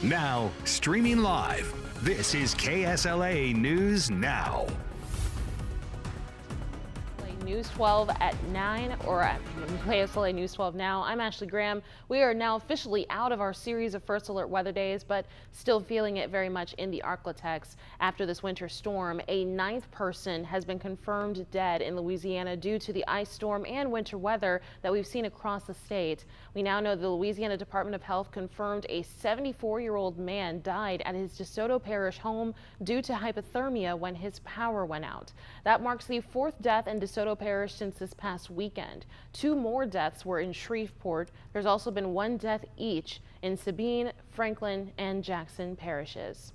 Now, streaming live, this is KSLA News Now. News 12 at 9 or at KSLA News 12 Now. I'm Ashley Graham. We are now officially out of our series of First Alert weather days, but still feeling it very much in the Arklatex. After this winter storm, a 9th person has been confirmed dead in Louisiana due to the ice storm and winter weather that we've seen across the state. We now know the Louisiana Department of Health confirmed a 74-year-old man died at his DeSoto Parish home due to hypothermia when his power went out. That marks the 4th death in DeSoto Parish since this past weekend. 2 more deaths were in Shreveport. There's also been 1 death each in Sabine, Franklin, and Jackson parishes.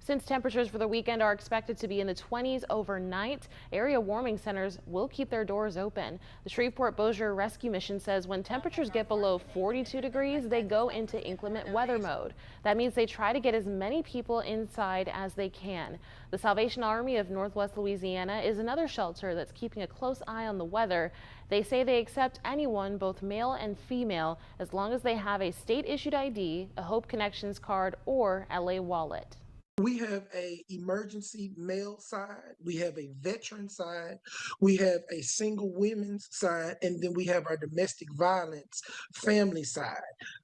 Since temperatures for the weekend are expected to be in the 20s overnight, area warming centers will keep their doors open. The Shreveport-Bossier Rescue Mission says when temperatures get below 42 degrees, they go into inclement weather mode. That means they try to get as many people inside as they can. The Salvation Army of Northwest Louisiana is another shelter that's keeping a close eye on the weather. They say they accept anyone, both male and female, as long as they have a state-issued ID, a Hope Connections card, or LA wallet. We have a emergency male side, we have a veteran side, we have a single women's side, and then we have our domestic violence family side.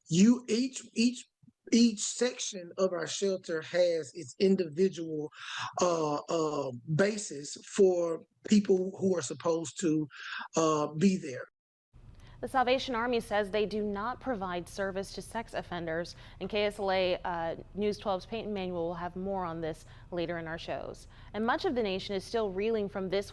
Each section of our shelter has its individual basis for people who are supposed to be there. The Salvation Army says they do not provide service to sex offenders, and KSLA News 12's Peyton Manuel will have more on this later in our shows. And much of the nation is still reeling from this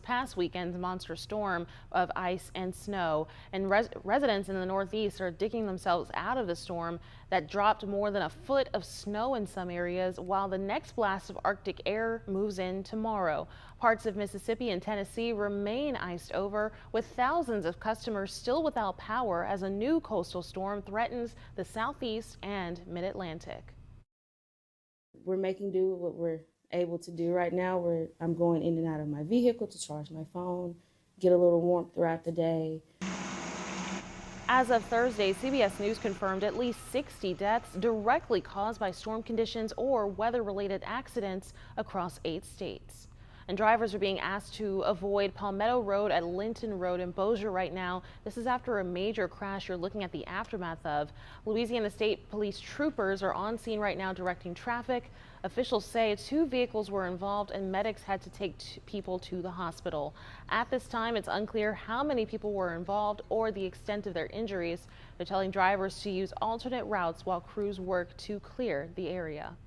past weekend's monster storm of ice and snow, and residents in the Northeast are digging themselves out of the storm that dropped more than a foot of snow in some areas, while the next blast of Arctic air moves in tomorrow. Parts of Mississippi and Tennessee remain iced over, with thousands of customers still without power as a new coastal storm threatens the Southeast and Mid-Atlantic. We're making do with what we're able to do right now. I'm going in and out of my vehicle to charge my phone, get a little warmth throughout the day. As of Thursday, CBS News confirmed at least 60 deaths directly caused by storm conditions or weather-related accidents across 8 states. And drivers are being asked to avoid Palmetto Road at Linton Road in Bossier right now. This is after a major crash you're looking at the aftermath of. Louisiana State Police troopers are on scene right now directing traffic. Officials say 2 vehicles were involved and medics had to take people to the hospital. At this time, it's unclear how many people were involved or the extent of their injuries. They're telling drivers to use alternate routes while crews work to clear the area.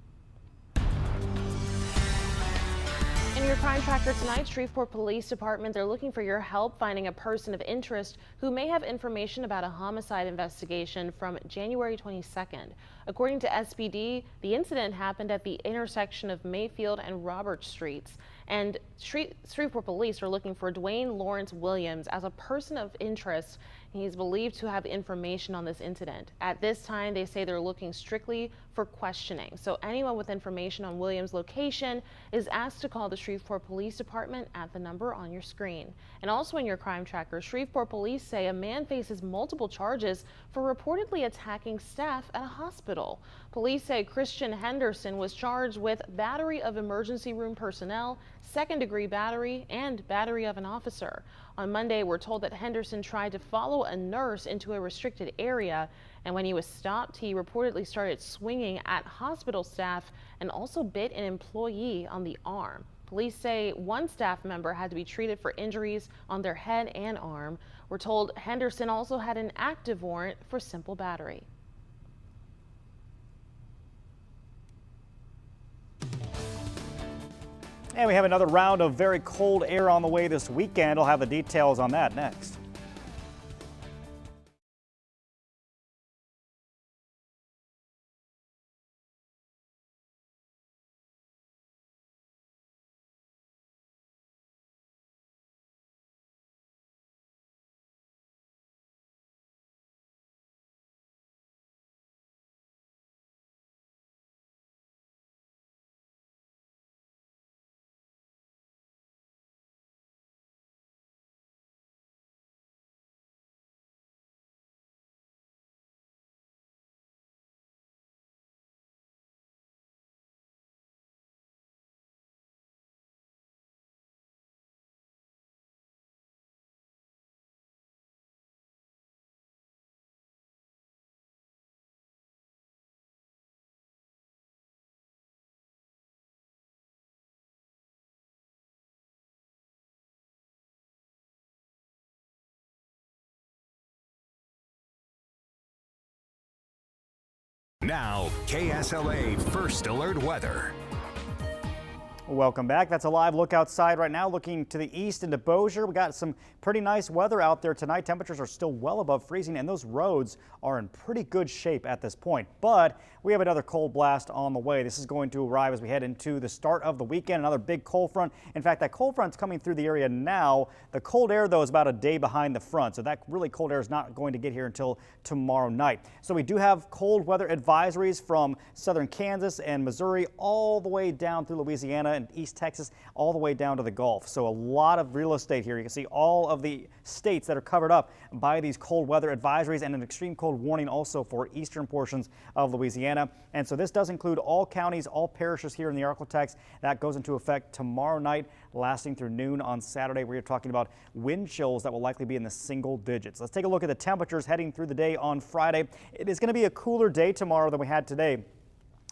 In your Crime Tracker tonight, Shreveport Police Department, they're looking for your help finding a person of interest who may have information about a homicide investigation from January 22nd. According to SPD, the incident happened at the intersection of Mayfield and Roberts Streets. And Shreveport Police are looking for Dwayne Lawrence Williams as a person of interest. He's believed to have information on this incident. At this time, they say they're looking strictly for questioning. So anyone with information on Williams' location is asked to call the Shreveport Police Department at the number on your screen. And also in your Crime Tracker, Shreveport Police say a man faces multiple charges for reportedly attacking staff at a hospital. Police say Christian Henderson was charged with battery of emergency room personnel, second-degree battery, and battery of an officer. On Monday, we're told that Henderson tried to follow a nurse into a restricted area, and when he was stopped, he reportedly started swinging at hospital staff and also bit an employee on the arm. Police say 1 staff member had to be treated for injuries on their head and arm. We're told Henderson also had an active warrant for simple battery. And we have another round of very cold air on the way this weekend. I'll have the details on that next. Now, KSLA First Alert Weather. Welcome back. That's a live look outside right now, looking to the east into Bossier. We got some pretty nice weather out there tonight. Temperatures are still well above freezing, and those roads are in pretty good shape at this point. But we have another cold blast on the way. This is going to arrive as we head into the start of the weekend. Another big cold front. In fact, that cold front's coming through the area now. The cold air, though, is about a day behind the front. So that really cold air is not going to get here until tomorrow night. So we do have cold weather advisories from southern Kansas and Missouri all the way down through Louisiana and East Texas, all the way down to the Gulf. So a lot of real estate here. You can see all of the states that are covered up by these cold weather advisories and an extreme cold warning also for eastern portions of Louisiana. And so this does include all counties, all parishes here in the Arklatex. That goes into effect tomorrow night, lasting through noon on Saturday. We're talking about wind chills that will likely be in the single digits. Let's take a look at the temperatures heading through the day on Friday. It is going to be a cooler day tomorrow than we had today,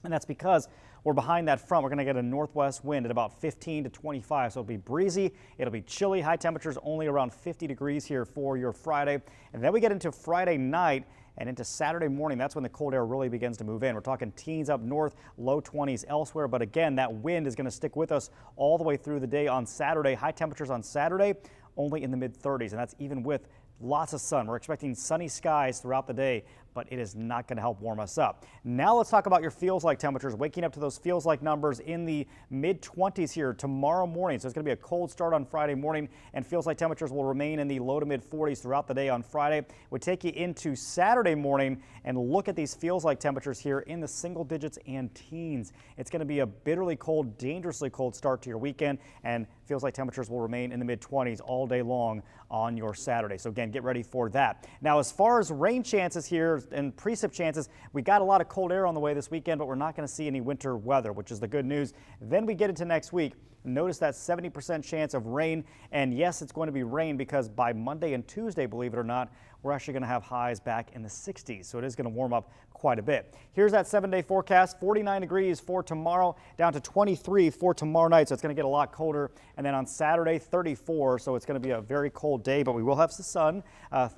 and that's because we're behind that front. We're going to get a northwest wind at about 15 to 25, so it'll be breezy. It'll be chilly. High temperatures only around 50 degrees here for your Friday. And then we get into Friday night and into Saturday morning. That's when the cold air really begins to move in. We're talking teens up north, low 20s elsewhere. But again, that wind is going to stick with us all the way through the day on Saturday. High temperatures on Saturday only in the mid 30s, and that's even with lots of sun. We're expecting sunny skies throughout the day, but it is not going to help warm us up. Now let's talk about your feels-like temperatures. Waking up to those feels-like numbers in the mid-20s here tomorrow morning. So it's going to be a cold start on Friday morning, and feels-like temperatures will remain in the low to mid-40s throughout the day on Friday. We take you into Saturday morning and look at these feels-like temperatures here in the single digits and teens. It's going to be a bitterly cold, dangerously cold start to your weekend, and feels-like temperatures will remain in the mid-20s all day long on your Saturday. So again, get ready for that. Now, as far as rain chances here and precip chances, we got a lot of cold air on the way this weekend, but we're not going to see any winter weather, which is the good news. Then we get into next week. Notice that 70% chance of rain, and yes, it's going to be rain because by Monday and Tuesday, believe it or not, we're actually going to have highs back in the 60s, so it is going to warm up quite a bit. Here's that 7-day forecast. 49 degrees for tomorrow, down to 23 for tomorrow night, so it's going to get a lot colder. And then on Saturday, 34, so it's going to be a very cold day, but we will have some sun.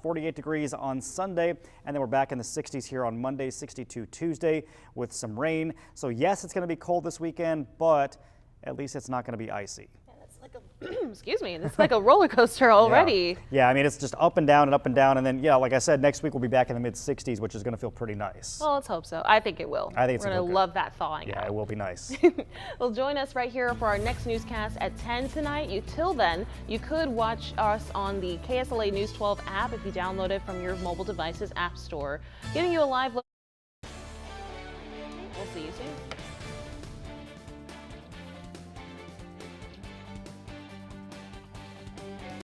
48 degrees on Sunday, and then we're back in the 60s here on Monday, 62 Tuesday with some rain. So yes, it's going to be cold this weekend, but at least it's not going to be icy. Yeah, that's like a, excuse me, it's like a roller coaster already. Yeah, I mean, it's just up and down, and then, yeah, like I said, next week we'll be back in the mid-60s, which is going to feel pretty nice. Well, let's hope so. I think it will. I think we're going to love that thawing out. Yeah, it will be nice. Well, join us right here for our next newscast at 10 tonight. Till then, you could watch us on the KSLA News 12 app if you download it from your mobile device's app store, giving you a live look. We'll see you soon.